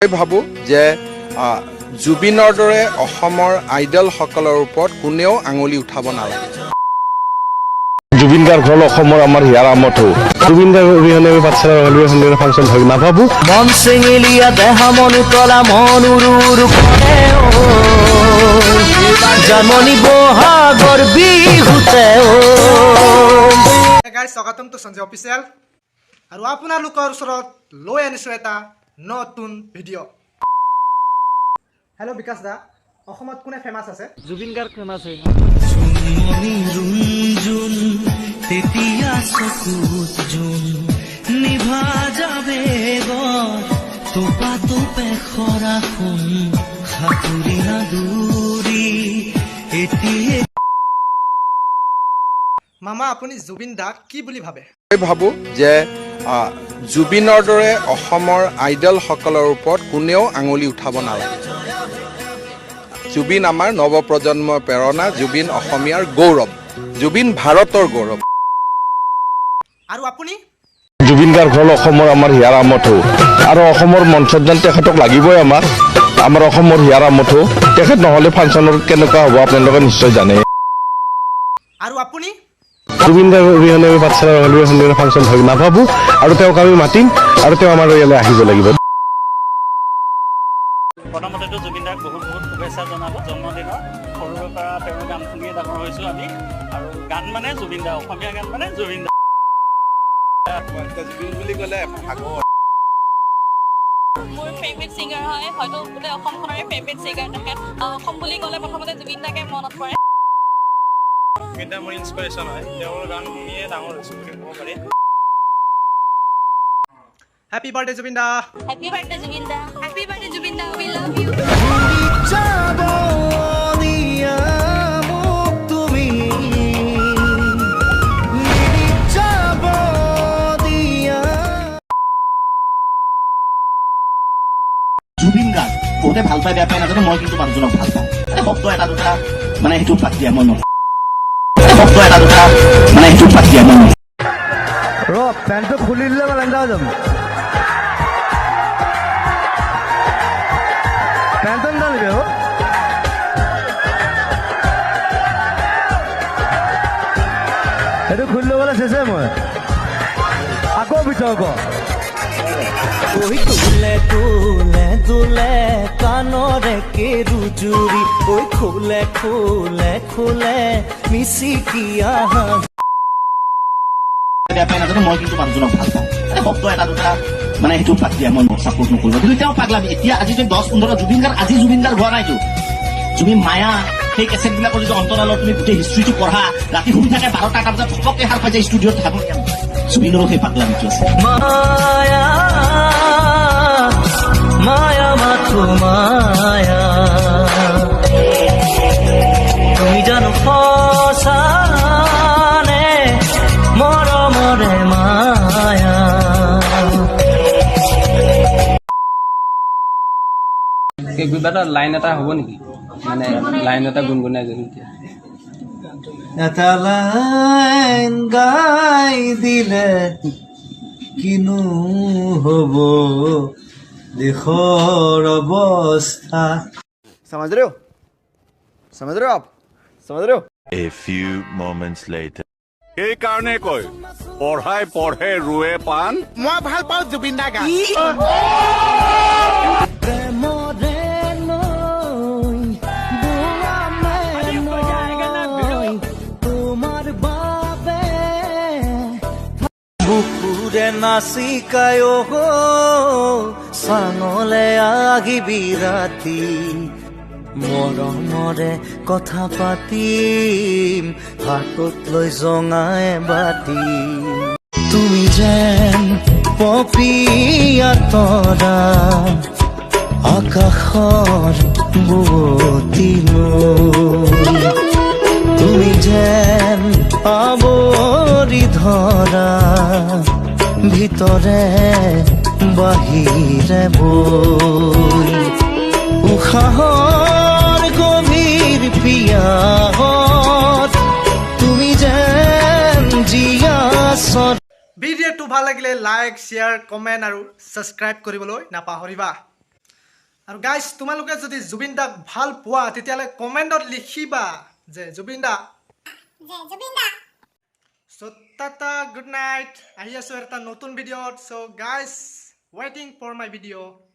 মই ভাবোঁ যে জুবিনৰ দৰে অসমৰ আইডলসকলৰ ওপৰত কোনেও আঙুলি উঠাব নালাগে। জুবিন গাৰ্গ হ'ল অসমৰ আমাৰ হিয়াৰ আমঠু। জুবিন গাৰ্গ অবিহনে আমি পাঠশালা সন্মিলন ফাংচন হয় নাভাবো। মন চেঙেলিয়া দেহা মন উতলা মন উৰু কৰে জানমনি বহাগৰ বিহুতে গাইজ স্বাগতম টু সঞ্জয় অফিচিয়েল আৰু আপোনালোকৰ ওচৰত লৈ আনিছোঁ এটা নতুন ভিডিঅ'। হেল্ল' বিকাশ দা, অসমত কোনে ফেমাছ আছে? জুবিন গাৰ্গ ফেমাছ হয়। তেতিয়া চকুত জোন নিভা যাবে তোপা তোপে খৰা শুন সাঁতুৰি নাদুৰি এতিয়া। মামা, আপুনি জুবিন দাক কি বুলি ভাবে? মই ভাবোঁ যে জুবিনৰ দৰে অসমৰ আইডলসকলৰ ওপৰত কোনেও আঙুলি উঠাব নালাগে। জুবিন আমাৰ নৱপ্ৰজন্মৰ প্ৰেৰণা, জুবিন অসমীয়াৰ গৌৰৱ, জুবিন ভাৰতৰ গৌৰৱ। আৰু আপুনি? জুবিন গাৰ্গ হ'ল অসমৰ আমাৰ হিয়াৰ আমঠু আৰু অসমৰ মঞ্চত যেন তেখেতক লাগিবই। আমাৰ অসমৰ হিয়াৰ আমঠু তেখেত নহ'লে ফাংচনৰ কেনেকুৱা হ'ব আপোনালোকে নিশ্চয় জানে। আৰু আপুনি? জুবিন গাৰ্গ অবিহনে আমি পাঠশালা সন্মিলন ফাংচন হয় নাভাবো আৰু তেওঁক আমি মাতিম আৰু তেওঁ আমাৰ ইয়ালৈ আহিব লাগিব। প্ৰথমতেতো জুবিন দাক বহুত শুভেচ্ছা জনাব জন্মদিনৰ। সৰুৰে পৰা তেওঁৰ গান শুনিয়ে ডাঙৰ হৈছোঁ আমি, আৰু গান মানে জুবিন দা, অসমীয়া গান মানে জুবিন দা। জুবিন বুলি ক'লে মোৰ ফেভৰেট ছিংগাৰ হয়, হয়তো গোটেই অসমখনৰে ফেভৰেট ছিংগাৰ তেখেত। অসম বুলি ক'লে প্ৰথমতে জুবিন দাকে মনত পৰে। জুবিন দা মোৰ ইনস্পিৰেশ্যন হয়, তেওঁৰ গান শুনিয়ে ডাঙৰ হৈছোঁ বুলি ক'ব পাৰি। Happy birthday Zubeen da. Happy birthday Zubeen da, happy birthday Zubeen da, we love you. Zubeen Garg বহুতে ভাল পায় বেয়া পায় নাজানো, মই কিন্তু মানুহজনক ভাল পাওঁ। শব্দ এটা দুটা মানে সেইটো বাদ দিয়া মই নকওঁ। শব্দ এটা দুটা মানে সেইটো বাদ দিয়া মই নকওঁ। পেণ্টটো খুলি দিলে মই লেংডা হৈ যাম। পেণ্টটো নিদিবি সেইটো খুলি ল'বলৈ চেষ্টা মই আকৌ ভিতৰত ঐ তোলে তোলে তোলে কাণৰে কেৰুজুৰি ঐ খোলে খোলে খোলে মিচিকিয়া বেয়া পায় নাজানো, মই কিন্তু মানুহজনক ভাল পাওঁ। শব্দ এটা দুটা মানে সেইটো বাদ দিয়া মই চাপোৰ্ট নকৰিব। কিন্তু তেওঁ পাগলামি এতিয়া আজি 10-15 জুবিন গাৰ্গ আজি জুবিন গাৰ্গ হোৱা নাইতো। জুবিন মায়া সেই কেছেটবিলাকৰ যদি অন্তৰালত তুমি গোটেই হিষ্ট্ৰীটো পঢ়া, ৰাতি শুই থাকে 12টা বজাত ঘপককে সাৰ পাই যায় ষ্টুডিঅ'ত থাকো। জুবিনৰো সেই পাগলামিটো আছে। মায়া মায়া মাথো মায়া তুমি জানো সঁচানে মৰমৰে মায়া। কিবা এটা লাইন এটা হ'ব নেকি, মানে লাইন এটা গুণগুণাই যদি এতিয়া এটা লাইন গাই দিলে কিনো হ'ব দেশৰ অৱস্থা। समझ रहे हो आप? समझ रहे हो? A few moments later. এই কাৰণে কয় পঢ়াই পঢ়ে ৰুৱে পাণ। মই ভাল পাওঁ জুবিন দা গান। প্ৰেমৰে নৈ তোমাৰ বাবে বুকুৰে নাচিকায় চাঙলে আহিবি ৰাতি মৰমৰে কথা পাতিম হাতত লৈ জঙাই বাতি। তুমি যেন পপীয়া তৰা আকাশৰ বুৱতী নৈ, তুমি যেন আৱৰি ধৰা ভিতৰে বাহিৰে বৈ উশাহৰ গভীৰ পিয়াহত তুমি যেন জীয়াছ। ভিডিঅ'টো ভাল লাগিলে লাইক, শ্বেয়াৰ, কমেণ্ট আৰু ছাবস্ক্ৰাইব কৰিবলৈ নাপাহৰিবা। আৰু গাইজ তোমালোকে যদি জুবিন দাক ভাল পোৱা তেতিয়াহ'লে কমেণ্টত লিখিবা যে জুবিন দা চ' টাটা গুড নাইট আহি আছোঁ এটা নতুন ভিডিঅ'ত চ' গাইজ ৱেইটিং ফৰ মাই ভিডিঅ'